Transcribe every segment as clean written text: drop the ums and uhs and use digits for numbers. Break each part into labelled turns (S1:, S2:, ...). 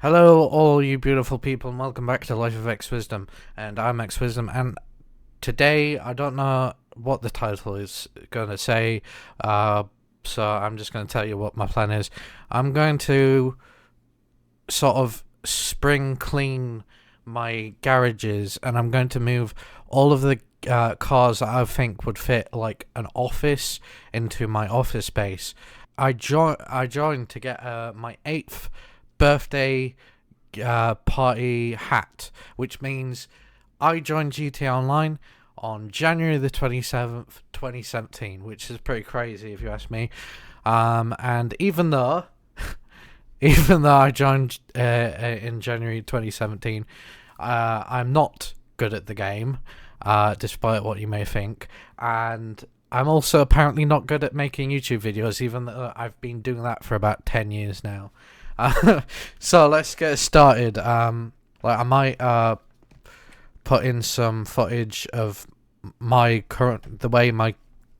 S1: Hello, all you beautiful people, and welcome back to Life of X Wisdom. And I'm X Wisdom, and today I don't know what the title is going to say, so I'm just going to tell you what my plan is. I'm going to sort of spring clean my garages, and I'm going to move all of the cars that I think would fit like an office into my office space. I joined to get my 8th birthday party hat, which means I joined GTA Online on January the 27th, 2017, which is pretty crazy if you ask me. And even though I joined in January 2017, I'm not good at the game, despite what you may think, and I'm also apparently not good at making YouTube videos, even though I've been doing that for about 10 years now. So let's get started. I might put in some footage of the way my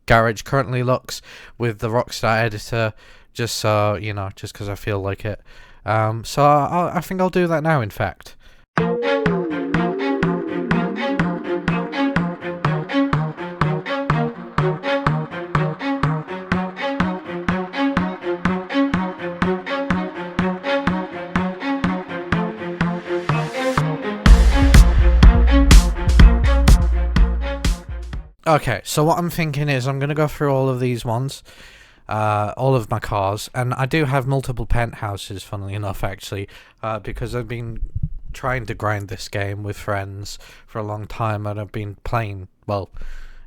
S1: garage currently looks with the Rockstar editor, just so you know, just because I feel like it. So I think I'll do that now. In fact. Okay, so what I'm thinking is I'm going to go through all of these ones, all of my cars, and I do have multiple penthouses, funnily enough, actually, because I've been trying to grind this game with friends for a long time, and I've been playing, well,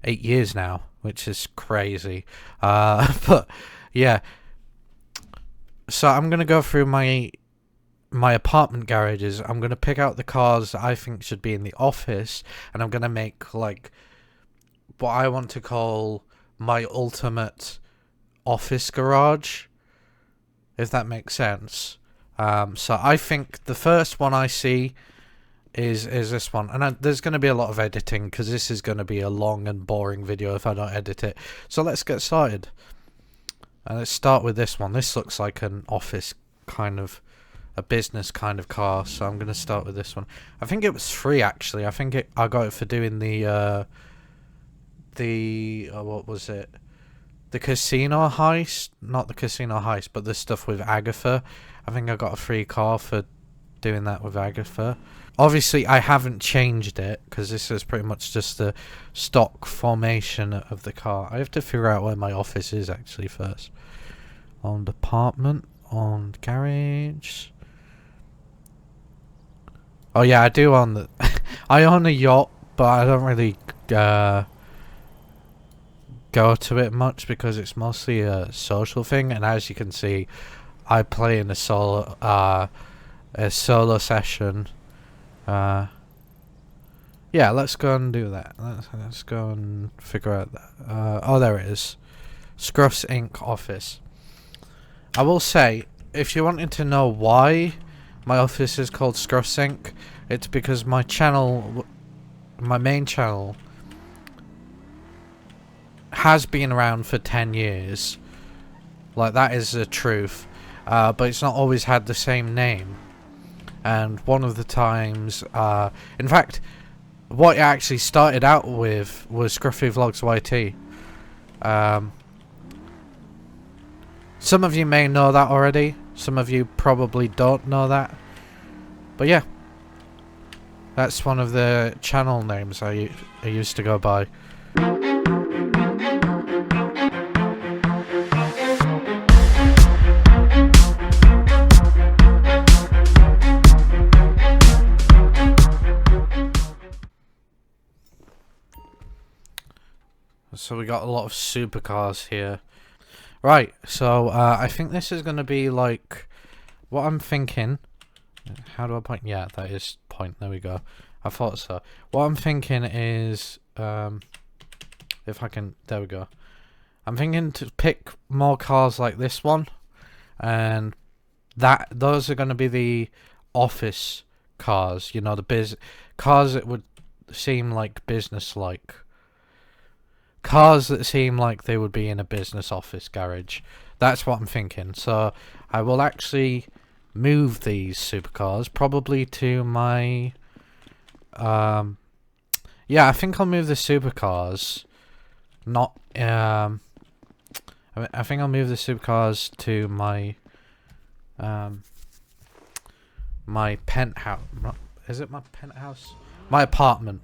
S1: 8 years now, which is crazy. But, yeah, so I'm going to go through my apartment garages. I'm going to pick out the cars that I think should be in the office, and I'm going to make, like, what I want to call my ultimate office garage, if that makes sense. So I think the first one I see is this one, and there's going to be a lot of editing because this is going to be a long and boring video if I don't edit it. So let's get started. Let's start with this one. This looks like an office kind of, a business kind of car, so I'm going to start with this one. I think it was free, actually. I think I got it for doing the what was it? The casino heist? Not the casino heist, but the stuff with Agatha. I think I got a free car for doing that with Agatha. Obviously, I haven't changed it because this is pretty much just the stock formation of the car. I have to figure out where my office is actually first. On department, on garage. Oh yeah, I do own the. I own a yacht, but I don't really go to it much because it's mostly a social thing, and as you can see, I play in a solo session. Yeah, let's go and do that. Let's go and figure out that. Oh, there it is. Scruffs Inc. office. I will say, if you wanted to know why my office is called Scruffs Inc., it's because my channel, my main channel, has been around for 10 years. Like, that is the truth. But it's not always had the same name. And one of the times, in fact, what it actually started out with was Scruffy Vlogs YT. Some of you may know that already. Some of you probably don't know that. But yeah, that's one of the channel names I used to go by. So we got a lot of supercars here. Right, so I think this is going to be like what I'm thinking. How do I point? Yeah, that is point. There we go. I thought so. What I'm thinking is, if I can, there we go. I'm thinking to pick more cars like this one, and those are going to be the office cars. You know, the cars that would seem like business-like. Cars that seem like they would be in a business office garage. That's what I'm thinking. So I will actually move these supercars probably to my yeah, I think I'll move the supercars, not I think I'll move the supercars to my my penthouse. Is it my penthouse? My apartment.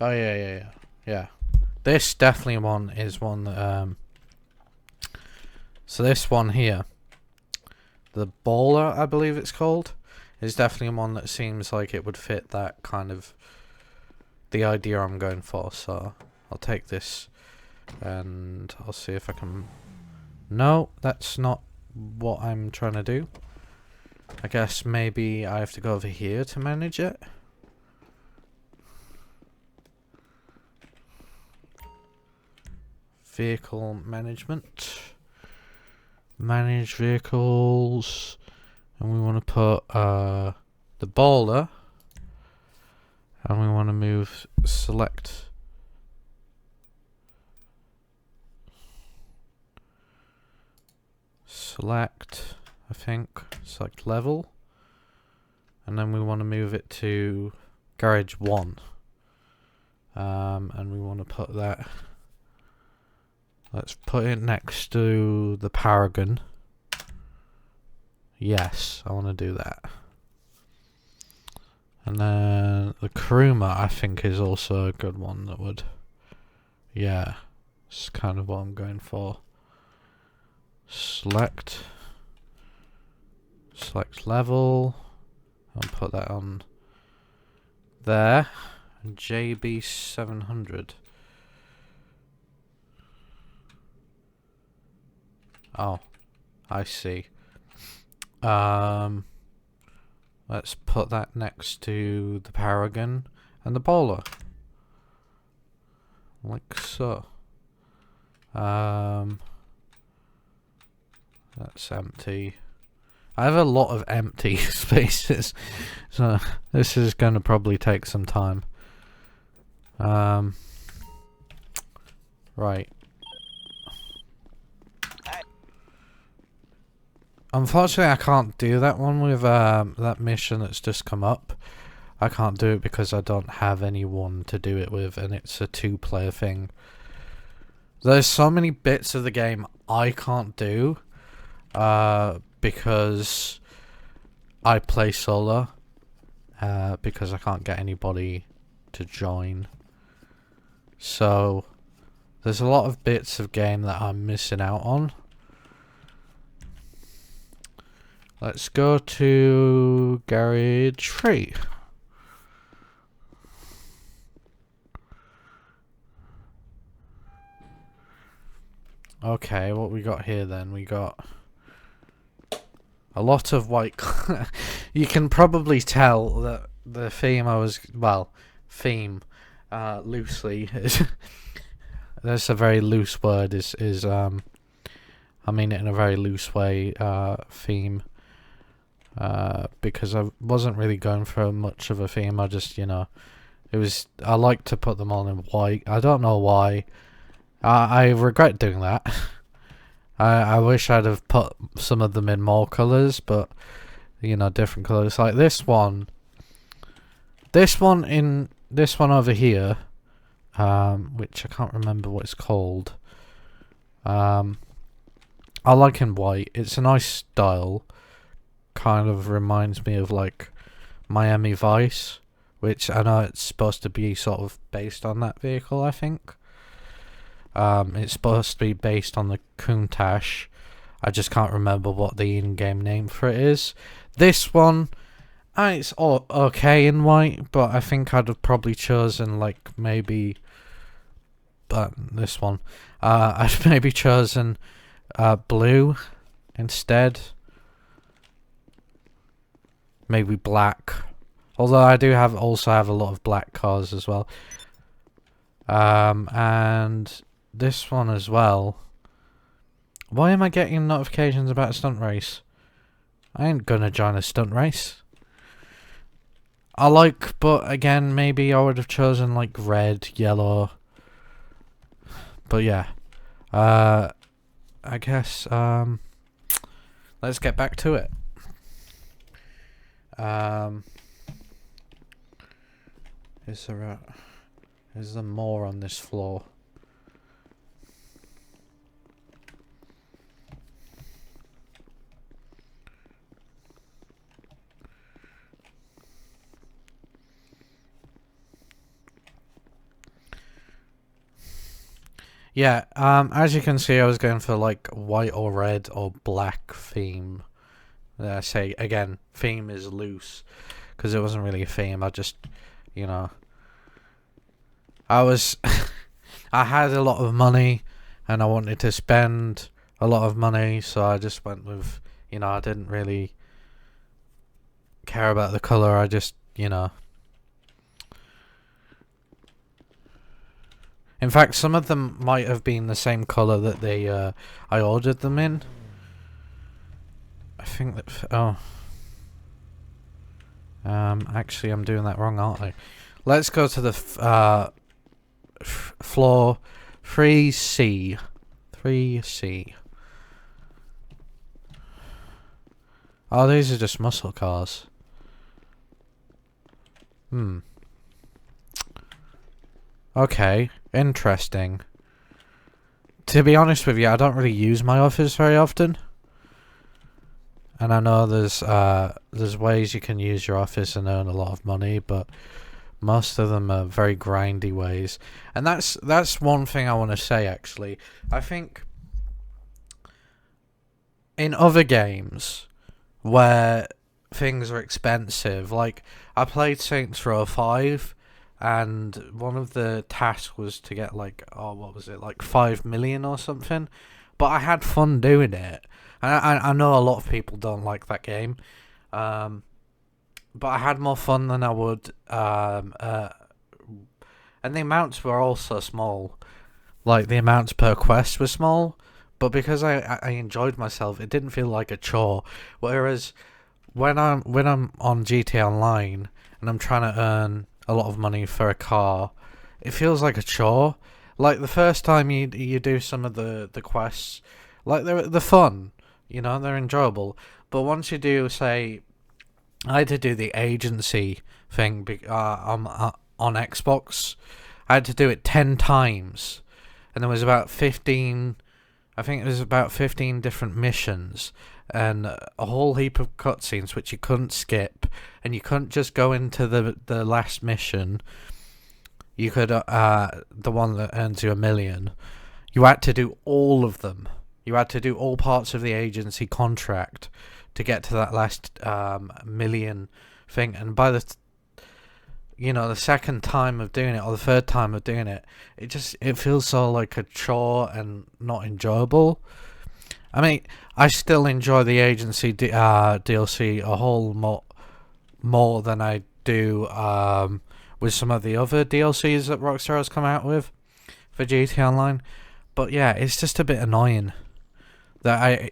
S1: Oh yeah. This definitely one is one that so this one here, the Baller, I believe it's called, is definitely one that seems like it would fit that kind of the idea I'm going for. So I'll take this and I'll see if I can. No, that's not what I'm trying to do. I guess maybe I have to go over here to manage it. Vehicle management. Manage vehicles. And we want to put the Baller. And we want to move select. Select, I think. Select level. And then we want to move it to Garage 1. And we want to put that. Let's put it next to the Paragon. Yes, I want to do that. And then the Kuruma, I think, is also a good one that would... Yeah, it's kind of what I'm going for. Select. Select level. I'll put that on there. JB700. Oh, I see. Let's put that next to the Paragon and the Bowler. Like so. That's empty. I have a lot of empty spaces, so this is going to probably take some time. Right. Unfortunately, I can't do that one with that mission that's just come up. I can't do it because I don't have anyone to do it with, and it's a 2-player thing. There's so many bits of the game I can't do because I play solo, because I can't get anybody to join. So there's a lot of bits of game that I'm missing out on. Let's go to Garage 3. Okay, what we got here then? We got a lot of white. You can probably tell that the theme loosely is. That's a very loose word. I mean it in a very loose way. Theme. Because I wasn't really going for much of a theme. I just, I like to put them all in white. I don't know why. I regret doing that. I wish I'd have put some of them in more colours, but different colours. Like this one over here, which I can't remember what it's called. I like in white. It's a nice style. Kind of reminds me of like Miami Vice, which I know it's supposed to be sort of based on that vehicle, I think. It's supposed to be based on the Countach. I just can't remember what the in-game name for it is. This one, it's okay in white, but I think I'd have probably chosen like maybe. But this one, I'd maybe chosen blue instead. Maybe black. Although I do also have a lot of black cars as well. And this one as well. Why am I getting notifications about a stunt race? I ain't gonna join a stunt race. But again, maybe I would have chosen like red, yellow. But yeah. I guess, let's get back to it. Is there more on this floor? Yeah, as you can see, I was going for like white or red or black theme. I say again, theme is loose because it wasn't really a theme. I just, I had a lot of money and I wanted to spend a lot of money, so I just went with, I didn't really care about the color. I just, In fact, some of them might have been the same color that I ordered them in. I think that. Actually, I'm doing that wrong, aren't I? Let's go to the floor 3C. 3C. Oh, these are just muscle cars. Okay, interesting. To be honest with you, I don't really use my office very often. And I know there's ways you can use your office and earn a lot of money, but most of them are very grindy ways. And that's one thing I want to say, actually. I think in other games, where things are expensive. Like, I played Saints Row 5, and one of the tasks was to get, like, oh, what was it, like 5 million or something? But I had fun doing it. And I know a lot of people don't like that game. But I had more fun than I would. And the amounts were also small. Like, the amounts per quest were small. But because I enjoyed myself, it didn't feel like a chore. Whereas when I'm on GTA Online and I'm trying to earn a lot of money for a car, it feels like a chore. Like, the first time you do some of the quests, like, they're fun, they're enjoyable. But once you do, say, I had to do the agency thing on Xbox. I had to do it 10 times, and there was about 15. I think it was about 15 different missions, and a whole heap of cutscenes which you couldn't skip, and you couldn't just go into the last mission. You could the one that earns you 1 million. You had to do all of them. You had to do all parts of the agency contract to get to that last 1 million thing. And by the second time of doing it, or the third time of doing it, it feels so like a chore and not enjoyable. I mean, I still enjoy the agency DLC a whole more than I do with some of the other DLCs that Rockstar has come out with for GTA Online. But yeah, it's just a bit annoying that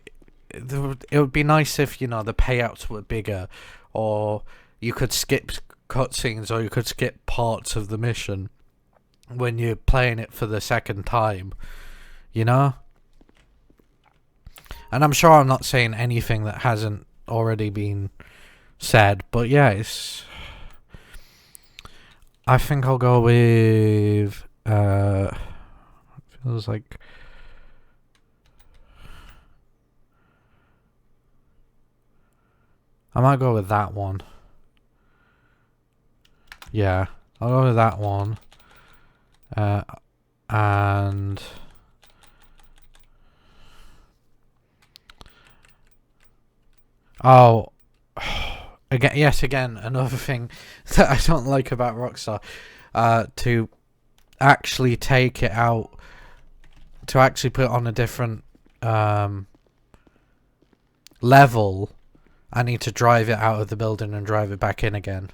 S1: it would be nice if, the payouts were bigger, or you could skip cutscenes, or you could skip parts of the mission when you're playing it for the second time, And I'm sure I'm not saying anything that hasn't already been said, but yeah, I think I'll go with feels like I might go with that one. Yeah, I'll go with that one. And oh, again, another thing that I don't like about Rockstar, to actually take it out, to actually put it on a different level. I need to drive it out of the building and drive it back in again.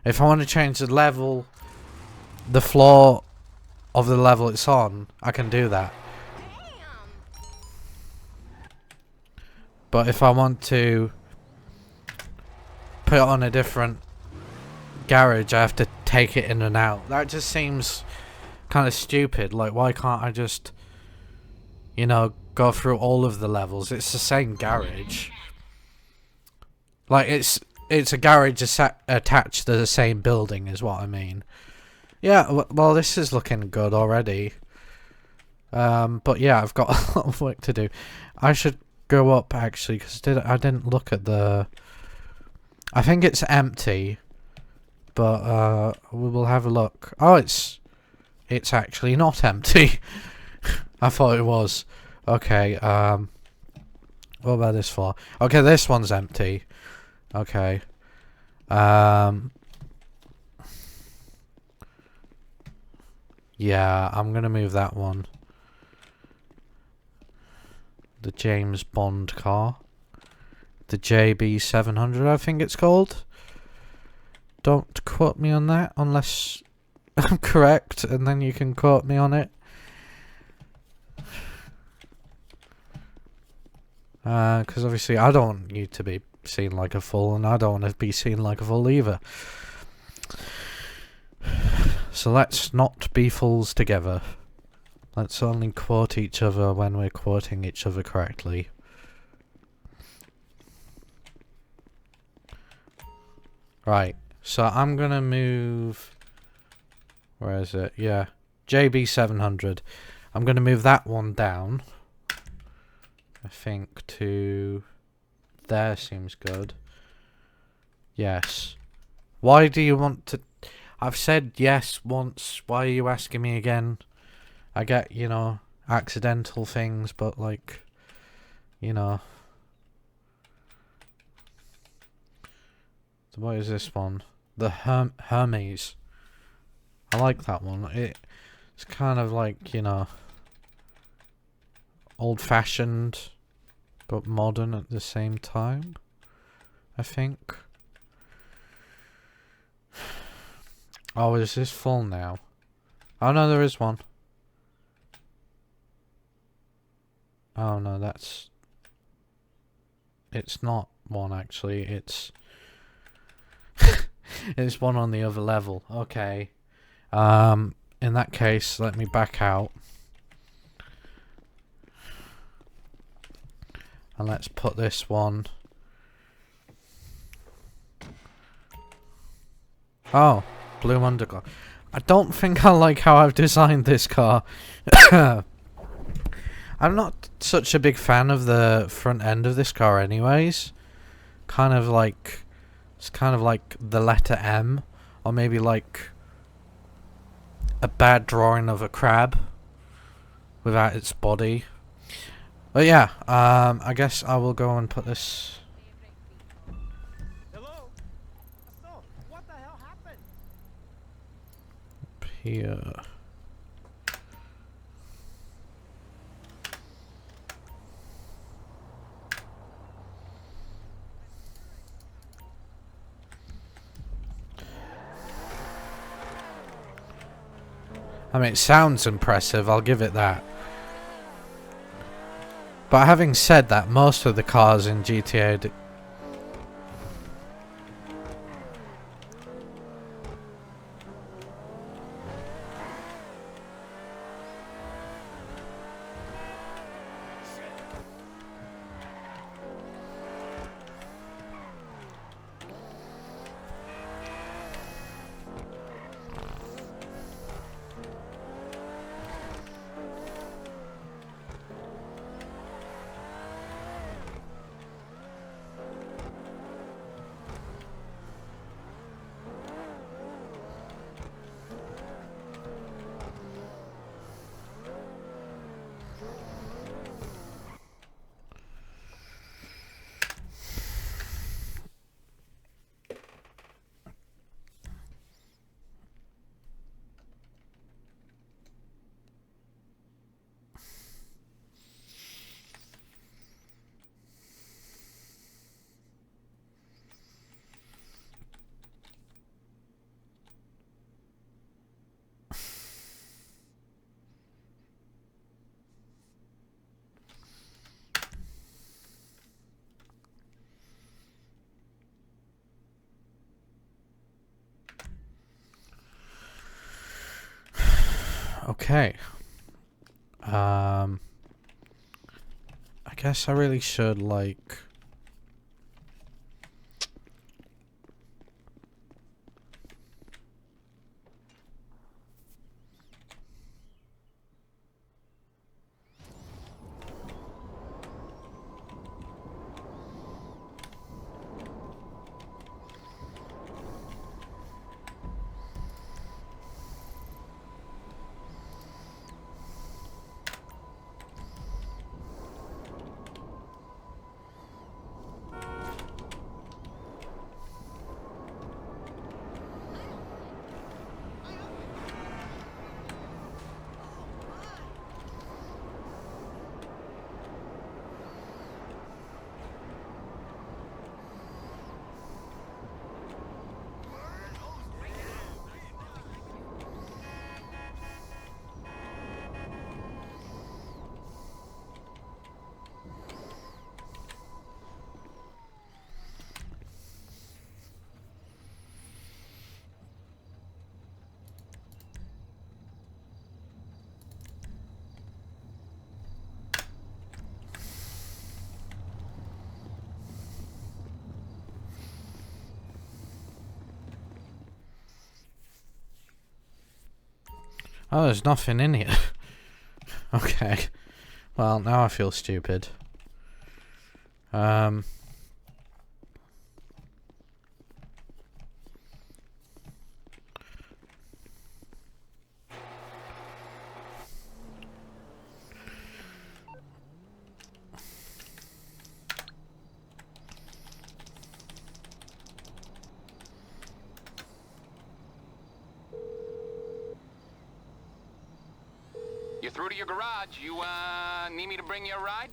S1: If I want to change the level, the floor of the level it's on, I can do that. But if I want to put it on a different garage, I have to take it in and out. That just seems kind of stupid. Like, why can't I just, go through all of the levels? It's the same garage. Like, it's a garage attached to the same building, is what I mean. Yeah, well, this is looking good already. But yeah, I've got a lot of work to do. I should go up, actually, because I didn't look at the... I think it's empty, but we will have a look. Oh, it's actually not empty. I thought it was. Okay, what about this floor? Okay, this one's empty. Okay. Yeah, I'm gonna move that one. The James Bond car. The JB700, I think it's called. Don't quote me on that unless I'm correct, and then you can quote me on it. Because obviously I don't want you to be seen like a fool, and I don't want to be seen like a fool either. So let's not be fools together. Let's only quote each other when we're quoting each other correctly. Right, so I'm gonna move... Where is it? Yeah, JB700. I'm gonna move that one down. I think to... There seems good. Yes. Why do you want to... I've said yes once. Why are you asking me again? I get, you know, accidental things, but like, you know. So what is this one? The Hermes. I like that one. It's kind of like, you know, old-fashioned, but modern at the same time, I think. Oh, is this full now? Oh no, there is one. Oh no, that's... It's not one actually, it's... It's one on the other level. Okay. In that case, let me back out. And let's put this one... Oh, Bloom Underglow. I don't think I like how I've designed this car. I'm not such a big fan of the front end of this car anyways. Kind of like... It's kind of like the letter M. Or maybe like... a bad drawing of a crab. Without its body. But yeah, I guess I will go and put this...
S2: Hello? So, what the hell happened?
S1: up here. I mean, it sounds impressive, I'll give it that. But having said that, most of the cars in GTA... Okay. I guess I really should, like... Oh, there's nothing in here. Okay. Well, now I feel stupid.
S3: through to your garage. You, need me to bring you a ride?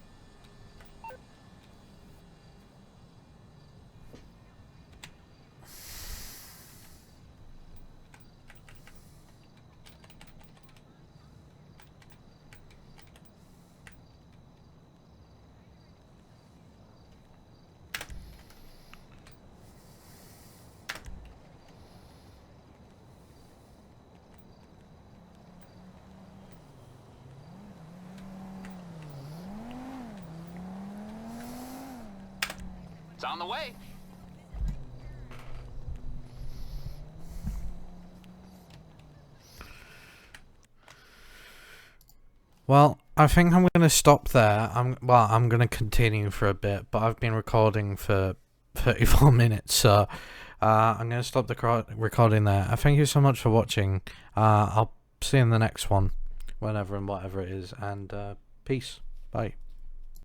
S3: It's on the way.
S1: Well, I think I'm going to stop there. I'm going to continue for a bit, but I've been recording for 34 minutes, so I'm going to stop the recording there. Thank you so much for watching. I'll see you in the next one, whenever and whatever it is, and peace. Bye.